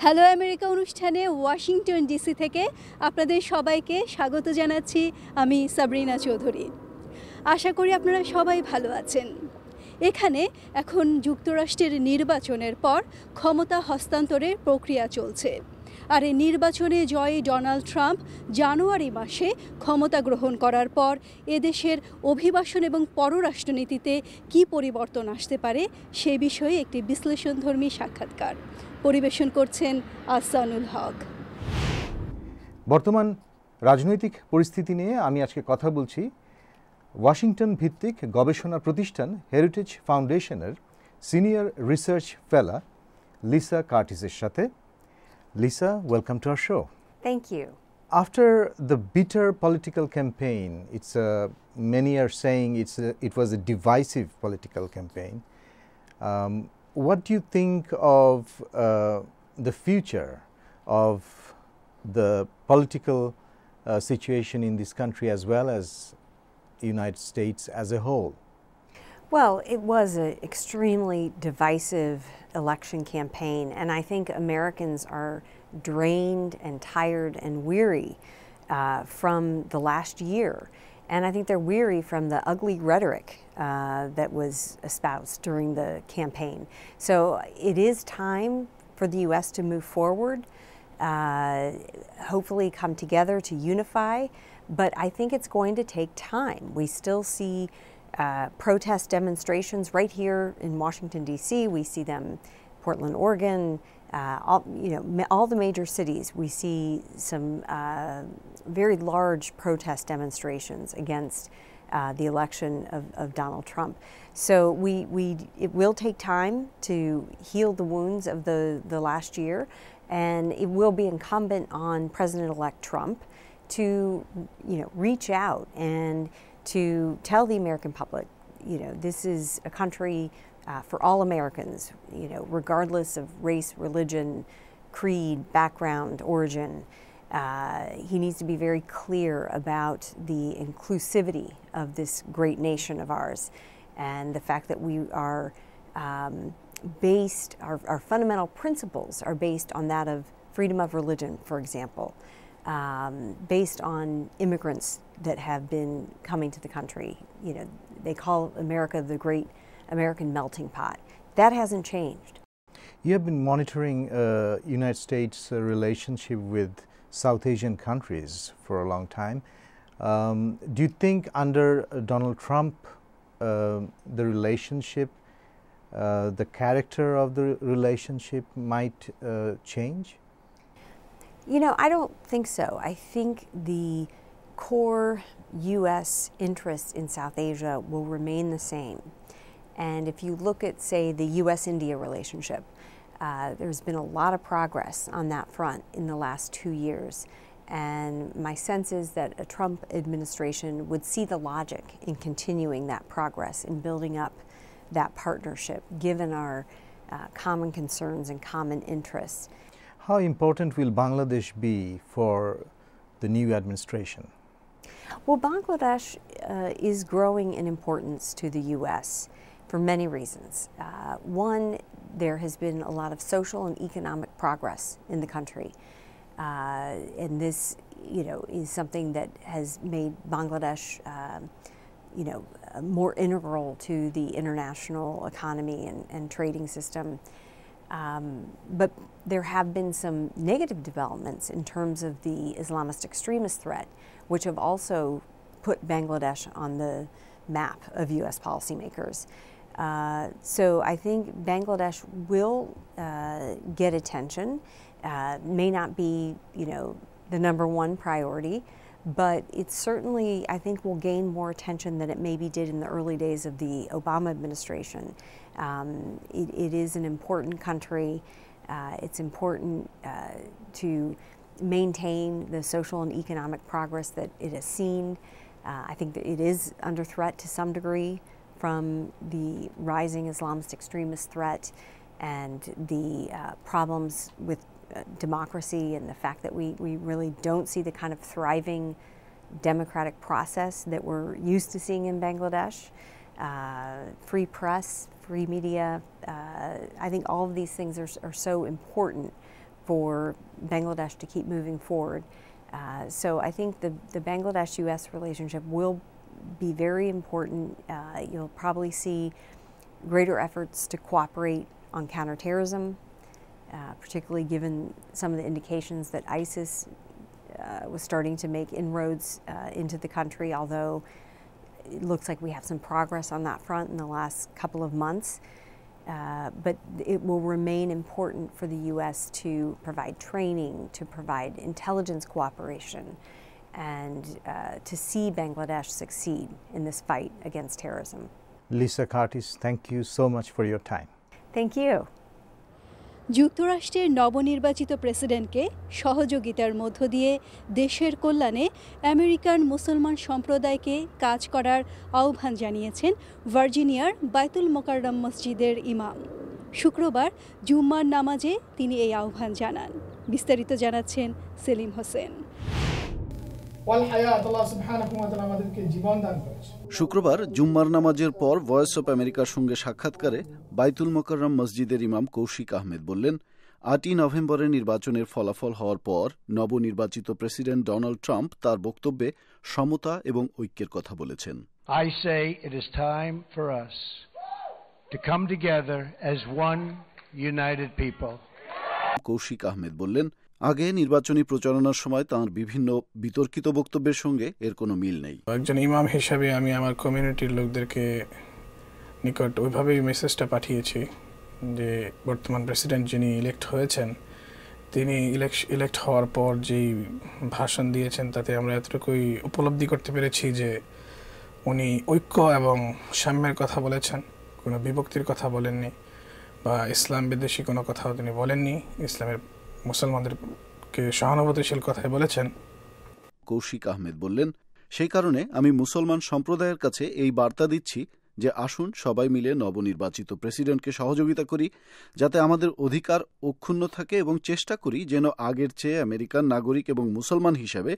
Hello America অনুষ্ঠানে Washington DC থেকে আপনাদের সবাইকে স্বাগত জানাচ্ছি। আমি সাবরিনা চৌধুরী। আশা করি আপনারা সবাই ভালো আছেন। এখানে এখন যুক্তরাষ্ট্রের নির্বাচনের পর ক্ষমতা হস্তান্তরের প্রক্রিয়া চলছে। আর এই নির্বাচনে জয়ী ডোনাল্ড ট্রাম্প জানুয়ারি মাসে ক্ষমতা গ্রহণ করার পর এদেশের অভিবাসন এবং পররাষ্ট্রনীতিতে কী পরিবর্তন আসতে পারে সে বিষয়ে একটি বিশ্লেষণধর্মী সাক্ষাৎকার পরিবেশন করছেন আহসানুল হক। বর্তমান রাজনৈতিক পরিস্থিতি নিয়ে আমি আজকে কথা বলছি ওয়াশিংটন ভিত্তিক গবেষণা প্রতিষ্ঠান হেরিটেজ ফাউন্ডেশনের সিনিয়র রিসার্চ ফেলো লিসা কার্টিসের সাথে। Lisa, welcome to our show. Thank you. After the bitter political campaign, many are saying it was a divisive political campaign. What do you think of the future of the political situation in this country as well as the United States as a whole? Well, it was an extremely divisive election campaign, and I think Americans are drained and tired and weary from the last year. And I think they're weary from the ugly rhetoric that was espoused during the campaign. So it is time for the U.S. to move forward, hopefully come together to unify, but I think it's going to take time. We still see protest demonstrations right here in Washington, D.C. We see them in Portland, Oregon, all the major cities. We see some very large protest demonstrations against the election of Donald Trump. So it will take time to heal the wounds of the last year, and it will be incumbent on President-elect Trump to reach out and to tell the American public, this is a country for all Americans, regardless of race, religion, creed, background, origin. He needs to be very clear about the inclusivity of this great nation of ours, and the fact that we are our fundamental principles are based on that of freedom of religion, for example. Based on immigrants that have been coming to the country. They call America the great American melting pot. That hasn't changed. You have been monitoring United States relationship with South Asian countries for a long time. Do you think under Donald Trump the relationship, the character of the relationship might change? I don't think so. I think the core U.S. interests in South Asia will remain the same. And if you look at, say, the U.S.-India relationship, there's been a lot of progress on that front in the last 2 years. And my sense is that a Trump administration would see the logic in continuing that progress, in building up that partnership, given our common concerns and common interests. How important will Bangladesh be for the new administration? Well, Bangladesh is growing in importance to the U.S. for many reasons. One, there has been a lot of social and economic progress in the country. And this, is something that has made Bangladesh, more integral to the international economy and trading system. But there have been some negative developments in terms of the Islamist extremist threat, which have also put Bangladesh on the map of U.S. policymakers. So I think Bangladesh will get attention, may not be, the #1 priority, but it certainly, I think, will gain more attention than it maybe did in the early days of the Obama administration. It is an important country. It's important to maintain the social and economic progress that it has seen. I think that it is under threat to some degree from the rising Islamist extremist threat and the problems with democracy and the fact that we really don't see the kind of thriving democratic process that we're used to seeing in Bangladesh. Free press, free media, I think all of these things are so important for Bangladesh to keep moving forward. So I think the Bangladesh-U.S. relationship will be very important. You'll probably see greater efforts to cooperate on counterterrorism, particularly given some of the indications that ISIS was starting to make inroads into the country, although it looks like we have some progress on that front in the last couple of months. But it will remain important for the U.S. to provide training, to provide intelligence cooperation, and to see Bangladesh succeed in this fight against terrorism. Lisa Curtis, thank you so much for your time. Thank you. যুক্তরাষ্ট্রের নবনির্বাচিত প্রেসিডেন্টকে সহযোগিতার মধ্য দিয়ে দেশের কল্যাণে American মুসলমান সম্প্রদায়কে কাজ করার আহ্বান জানিয়েছেন ভার্জিনিয়ার বাইতুল মোকাররম মসজিদের ইমাম। শুক্রবার জুম্মার নামাজে তিনি এই আহ্বান জানান। বিস্তারিত জানাচ্ছেন সেলিম হোসেন। শুক্রবার জুম্মার নামাজের পর ভয়েস অব আমেরিকার সঙ্গে সাক্ষাৎকারে বাইতুল মোকাররম মসজিদের ইমাম কৌশিক আহমেদ বললেন, ৮ই নভেম্বরের নির্বাচনের ফলাফল হওয়ার পর নবনির্বাচিত প্রেসিডেন্ট ডোনাল্ড ট্রাম্প তার বক্তব্যে সমতা এবং ঐক্যের কথা বলেছেন। I say it is time for us to come together as one united people. Kaushik Ahmed বললেন, আগে নির্বাচনী প্রচারণার সময় তাঁর বিভিন্ন বিতর্কিত বক্তব্যের সঙ্গে এর কোনো মিল নেই। একজন ইমাম হিসাবে আমি আমার কমিউনিটির লোকদেরকে নিকট ওইভাবেই মেসেজটা পাঠিয়েছি যে বর্তমান প্রেসিডেন্ট যিনি ইলেক্ট হয়েছেন তিনি ইলেক্ট হওয়ার পর যেই ভাষণ দিয়েছেন তাতে আমরা এতটুকুই উপলব্ধি করতে পেরেছি যে উনি ঐক্য এবং সাম্যের কথা বলেছেন, কোনো বিভক্তির কথা বলেননি বা ইসলাম বিদ্বেষী কোনো কথাও তিনি বলেননি, ইসলামের মুসলমানদেরকে সহানুভূতিশীল কথাই বলেছেন। কৌশিক আহমেদ বললেন, সেই কারণে আমি মুসলমান সম্প্রদায়ের কাছে এই বার্তা দিচ্ছি যে আসুন সবাই মিলে নবনির্বাচিত প্রেসিডেন্টকে সহযোগিতা করি, যাতে আমাদের অধিকার অক্ষুণ্ণ থাকে এবং চেষ্টা করি যেন আগের চেয়ে আমেরিকান নাগরিক এবং মুসলমান হিসেবে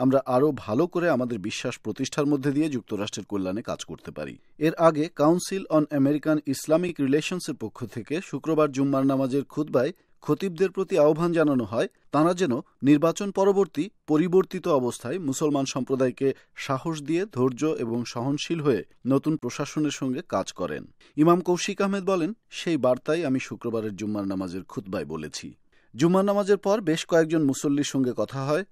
আমরা আরও ভালো করে আমাদের বিশ্বাস প্রতিষ্ঠার মধ্যে দিয়ে যুক্তরাষ্ট্রের কল্যাণে কাজ করতে পারি। এর আগে কাউন্সিল অন আমেরিকান ইসলামিক রিলেশনসের পক্ষ থেকে শুক্রবার জুম্মার নামাজের খুতবায় খতিবদের প্রতি আহ্বান জানানো হয় তাঁরা যেন নির্বাচন পরবর্তী পরিবর্তিত অবস্থায় মুসলমান সম্প্রদায়কে সাহস দিয়ে ধৈর্য এবং সহনশীল হয়ে নতুন প্রশাসনের সঙ্গে কাজ করেন। ইমাম কৌশিক আহমেদ বলেন, সেই বার্তাই আমি শুক্রবারের জুম্মার নামাজের খুতবায় বলেছি। জুম্মার নামাজের পর বেশ কয়েকজন মুসল্লির সঙ্গে কথা হয়।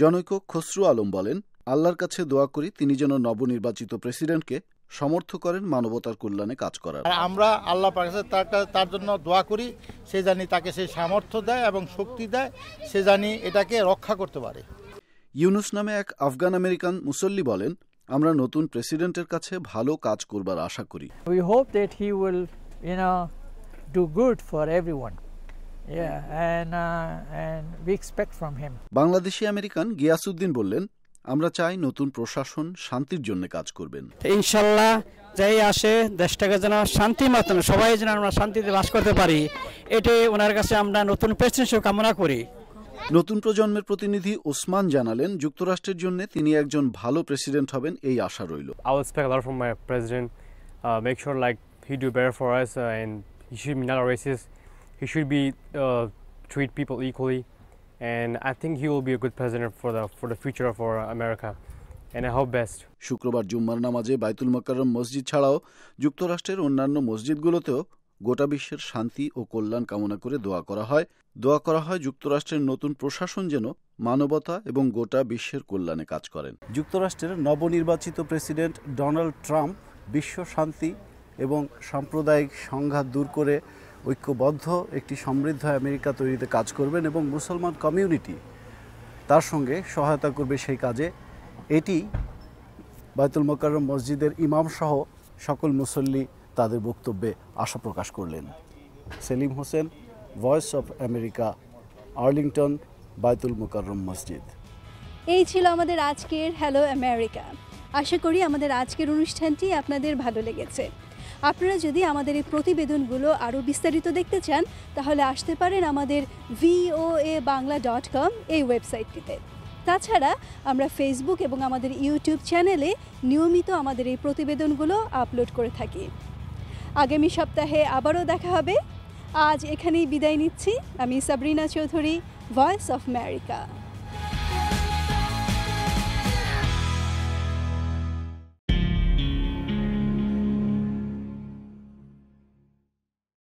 জনৈক খসরু আলম বলেন, আল্লাহর কাছে দোয়া করি তিনি যেন নবনির্বাচিত প্রেসিডেন্টকে সমর্থ করেন মানবতার কল্যাণে কাজ করার। আমরা আল্লাহ পাকের কাছে তার জন্য দোয়া করি, সে জানি তাকে সেই সামর্থ্য দেয় এবং শক্তি দেয়, সে জানি এটাকে রক্ষা করতে পারে। ইউনুস নামে এক আফগান আমেরিকান মুসল্লি বলেন, আমরা নতুন প্রেসিডেন্টের কাছে ভালো কাজ করবার আশা করি। We hope that he will, do good for everyone. And we expect from him. Bangladeshi American Giasuddin বললেন, আমরা চাই নতুন প্রশাসন শান্তির জন্য কাজ করবেন। ইনশাআল্লাহ যাই আসে দেশটাকে যেন শান্তির মাধ্যমে সবাই যেন আমরা শান্তিতে বাস করতে পারি, এটাই ওনার কাছে আমরা নতুন প্রেসিডেন্ট কামনা করি। নতুন প্রজন্মের প্রতিনিধি ওসমান জানালেন, যুক্তরাষ্ট্রের জন্য তিনি একজন ভালো প্রেসিডেন্ট হবেন এই আশা রইল। I will expect a lot from my president. Make sure like he do better for us and he should be not a racist. He should be treat people equally, and I think he will be a good president for the future of our America, and I hope best. শুক্রবার জুম্মার নামাজে বাইতুল মোকাররম মসজিদ ছাড়াও যুক্তরাষ্ট্রের অন্যান্য মসজিদগুলোতেও গোটা বিশ্বের শান্তি ও কল্যাণ কামনা করে দোয়া করা হয় যুক্তরাষ্ট্রের নতুন প্রশাসন যেন মানবতা এবং গোটা বিশ্বের কল্যাণে কাজ করেন। যুক্তরাষ্ট্রের নবনির্বাচিত প্রেসিডেন্ট ডোনাল্ড ট্রাম্প বিশ্ব শান্তি এবং সাম্প্রদায়িক সংঘাত দূর করে ঐক্যবদ্ধ একটি সমৃদ্ধ আমেরিকা তৈরিতে কাজ করবেন এবং মুসলমান কমিউনিটি তার সঙ্গে সহায়তা করবে সেই কাজে। এটি বাইতুল মোকাররম মসজিদের ইমাম সহ সকল মুসল্লি তাদের বক্তব্যে আশা প্রকাশ করলেন। Selim Hossain, Voice of America, Arlington, Baitul Mukarram মসজিদ। এই ছিল আমাদের আজকের হ্যালো আমেরিকা। আশা করি আমাদের আজকের অনুষ্ঠানটি আপনাদের ভালো লেগেছে। আপনারা যদি আমাদের এই প্রতিবেদনগুলো আরও বিস্তারিত দেখতে চান তাহলে আসতে পারেন আমাদের voabangla.com এই ওয়েবসাইটটিতে। তাছাড়া আমরা ফেসবুক এবং আমাদের ইউটিউব চ্যানেলে নিয়মিত আমাদের এই প্রতিবেদনগুলো আপলোড করে থাকি। আগামী সপ্তাহে আবারও দেখা হবে। আজ এখানেই বিদায় নিচ্ছি। আমি Sabrina Chowdhury, voice of America.